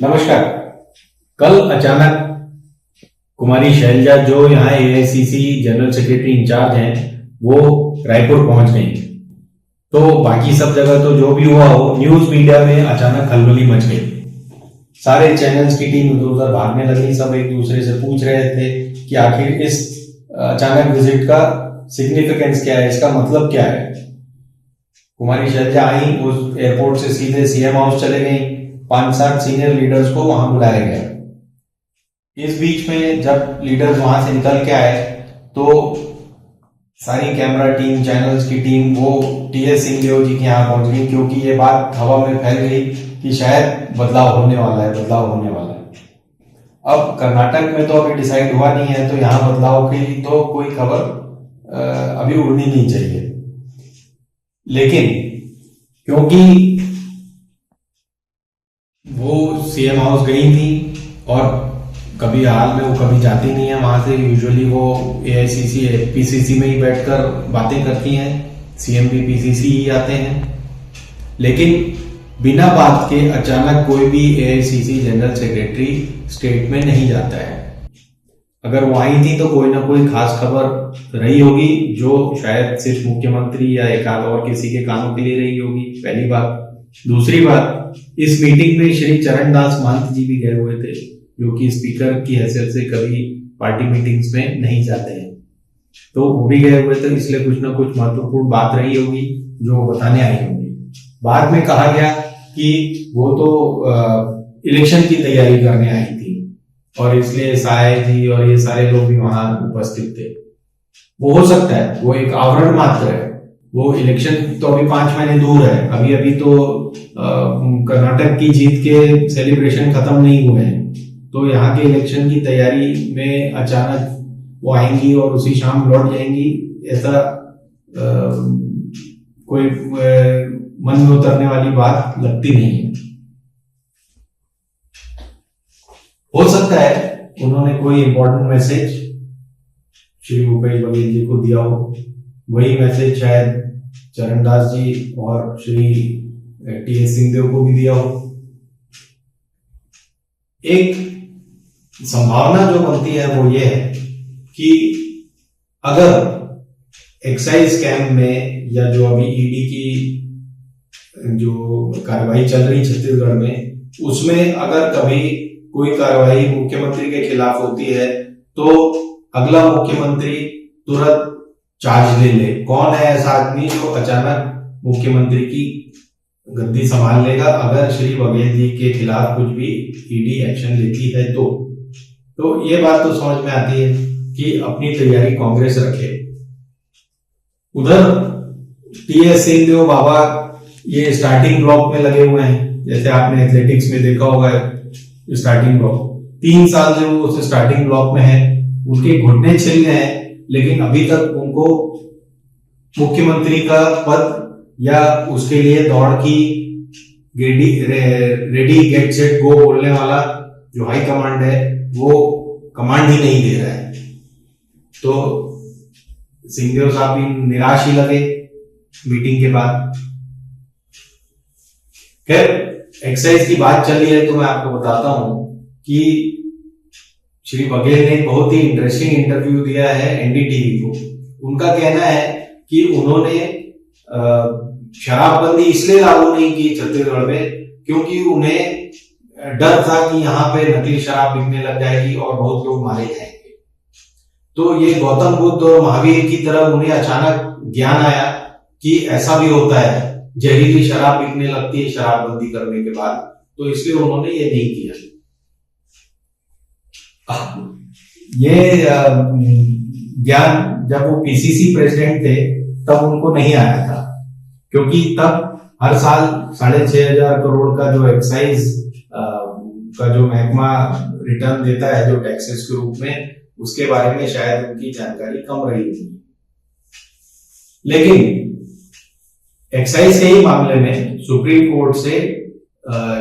नमस्कार। कल अचानक कुमारी शैलजा जो यहाँ एआईसीसी जनरल सेक्रेटरी इंचार्ज हैं वो रायपुर पहुंच गई। तो बाकी सब जगह तो जो भी हुआ हो, न्यूज मीडिया में अचानक खलबली मच गई। सारे चैनल्स की टीम इधर उधर भागने लगी। सब एक दूसरे से पूछ रहे थे कि आखिर इस अचानक विजिट का सिग्निफिकेंस क्या है, इसका मतलब क्या है। कुमारी शैलजा आई, उस एयरपोर्ट से सीधे सीएम हाउस चले गई। 5-7 सीनियर लीडर्स को वहां बुलाया गया। इस बीच में जब लीडर्स वहां से निकल के आए तो सारी कैमरा टीम, चैनल्स की टीम वो टीएस सिंहदेव जी के यहाँ पहुंच गई, क्योंकि ये बात हवा में फैल गई कि शायद बदलाव होने वाला है। अब कर्नाटक में तो अभी डिसाइड हुआ नहीं है, तो यहाँ बदलाव की तो कोई खबर अभी उड़नी नहीं चाहिए। लेकिन क्योंकि वो सीएम हाउस गई थी और कभी हाल में वो कभी जाती नहीं है वहां से, यूजुअली वो एआईसीसी पीसीसी में ही बैठकर बातें करती हैं, सीएम भी पीसीसी ही आते हैं। लेकिन बिना बात के अचानक कोई भी एआईसीसी जनरल सेक्रेटरी स्टेट में नहीं जाता है। अगर वो आई थी तो कोई ना कोई खास खबर रही होगी जो शायद सिर्फ मुख्यमंत्री या एक आध और किसी के कानों के लिए रही होगी, पहली बात। दूसरी बात, इस मीटिंग में श्री चरणदास महंत जी भी गए हुए थे, जो कि स्पीकर की हैसियत से कभी पार्टी मीटिंग्स में नहीं जाते हैं, तो वो भी गए हुए थे। इसलिए कुछ ना कुछ महत्वपूर्ण बात रही होगी जो बताने आई होगी। बाद में कहा गया कि वो तो इलेक्शन की तैयारी करने आई थी और इसलिए साय जी और ये सारे लोग भी वहां उपस्थित थे। वो हो सकता है वो एक आवरण मात्र है, वो इलेक्शन तो अभी 5 महीने दूर है। अभी तो कर्नाटक की जीत के सेलिब्रेशन खत्म नहीं हुए हैं, तो यहाँ के इलेक्शन की तैयारी में अचानक वो आएंगी और उसी शाम लौट जाएंगी, ऐसा कोई मन में उतरने वाली बात लगती नहीं है। हो सकता है उन्होंने कोई इंपॉर्टेंट मैसेज श्री भूपेश बघेल जी को दिया हो, वही मैसेज शायद चरणदास जी और श्री टीएस सिंहदेव को भी दिया हो। एक संभावना जो बनती है वो ये है कि अगर एक्साइज कैंप में या जो अभी ईडी की जो कार्रवाई चल रही छत्तीसगढ़ में, उसमें अगर कभी कोई कार्रवाई मुख्यमंत्री के खिलाफ होती है तो अगला मुख्यमंत्री तुरंत चार्ज ले ले। कौन है ऐसा आदमी जो अचानक मुख्यमंत्री की गद्दी संभाल लेगा अगर श्री बघेल जी के खिलाफ कुछ भी ईडी एक्शन लेती है तो ये बात तो समझ में आती है कि अपनी तैयारी कांग्रेस रखे। उधर टीएस सिंहदेव बाबा ये स्टार्टिंग ब्लॉक में लगे हुए हैं, जैसे आपने एथलेटिक्स में देखा होगा स्टार्टिंग ब्लॉक। 3 साल से वो उस स्टार्टिंग ब्लॉक में है, उनके घुटने छिल गए हैं, लेकिन अभी तक उनको मुख्यमंत्री का पद या उसके लिए दौड़ की रेडी गेट सेट गो बोलने वाला जो हाई कमांड है वो कमांड ही नहीं दे रहा है। तो सिंहदेव साहब भी निराश ही लगे मीटिंग के बाद। खैर, एक्साइज की बात चली है तो मैं आपको बताता हूं कि श्री बघेल ने बहुत ही इंटरेस्टिंग इंटरव्यू दिया है एनडीटीवी को। उनका कहना है कि उन्होंने शराबबंदी इसलिए लागू नहीं की छत्तीसगढ़ में क्योंकि उन्हें डर था कि यहाँ पे नकली शराब बिकने लग जाएगी और बहुत लोग मारे जाएंगे। तो ये गौतम बुद्ध और महावीर की तरह उन्हें अचानक ज्ञान आया कि ऐसा भी होता है, जहरीली शराब बिकने लगती है शराबबंदी करने के बाद, तो इसलिए उन्होंने ये नहीं किया। ये ज्ञान जब वो पीसीसी प्रेसिडेंट थे तब उनको नहीं आया था, क्योंकि तब हर साल 6,500 करोड़ का जो एक्साइज का जो महकमा रिटर्न देता है जो टैक्सेस के रूप में, उसके बारे में शायद उनकी जानकारी कम रही थी। लेकिन एक्साइज के ही मामले में सुप्रीम कोर्ट से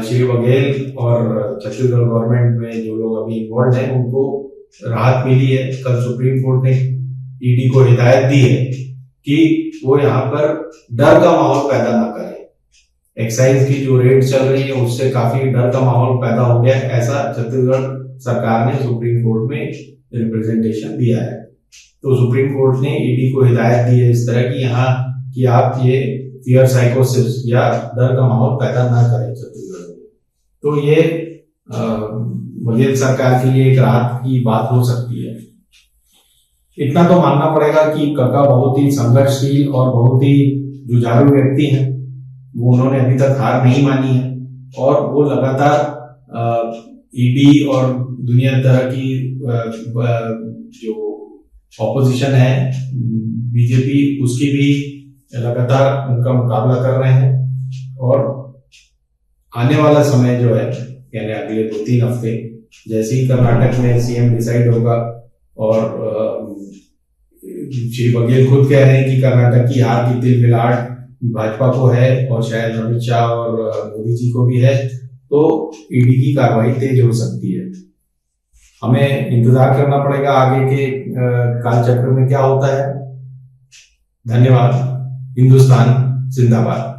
श्री बघेल और छत्तीसगढ़ गवर्नमेंट में जो लोग अभी इन्वॉल्व हैं उनको राहत मिली है। कल सुप्रीम कोर्ट ने ईडी को हिदायत दी है कि वो यहाँ पर डर का माहौल पैदा ना करे। एक्साइज की जो रेट चल रही है उससे काफी डर का माहौल पैदा हो गया है, ऐसा छत्तीसगढ़ सरकार ने सुप्रीम कोर्ट में रिप्रेजेंटेशन दिया है। तो सुप्रीम कोर्ट ने ईडी को हिदायत दी है इस तरह की यहाँ कि आप ये फियर साइकोसिस या डर का माहौल पैदा ना करें छत्तीसगढ़ में। तो ये बघेल सरकार के लिए एक राहत की बात हो सकती है। इतना तो मानना पड़ेगा कि काका बहुत ही संघर्षशील और बहुत ही जुझारू व्यक्ति हैं। वो उन्होंने अभी तक हार नहीं मानी है और वो लगातार ईडी और दुनिया तरह की जो ऑपोजिशन है बीजेपी, उसकी भी लगातार उनका मुकाबला कर रहे हैं। और आने वाला समय जो है यानी अगले 2-3 हफ्ते जैसे ही कर्नाटक में सीएम डिसाइड होगा और श्री बघेल खुद कह रहे हैं कि कर्नाटक की हार की तिलमिलाट भाजपा को है और शायद अमित शाह और मोदी जी को भी है, तो ईडी की कार्रवाई तेज हो सकती है। हमें इंतजार करना पड़ेगा आगे के कालचक्र में क्या होता है। धन्यवाद। हिंदुस्तान जिंदाबाद।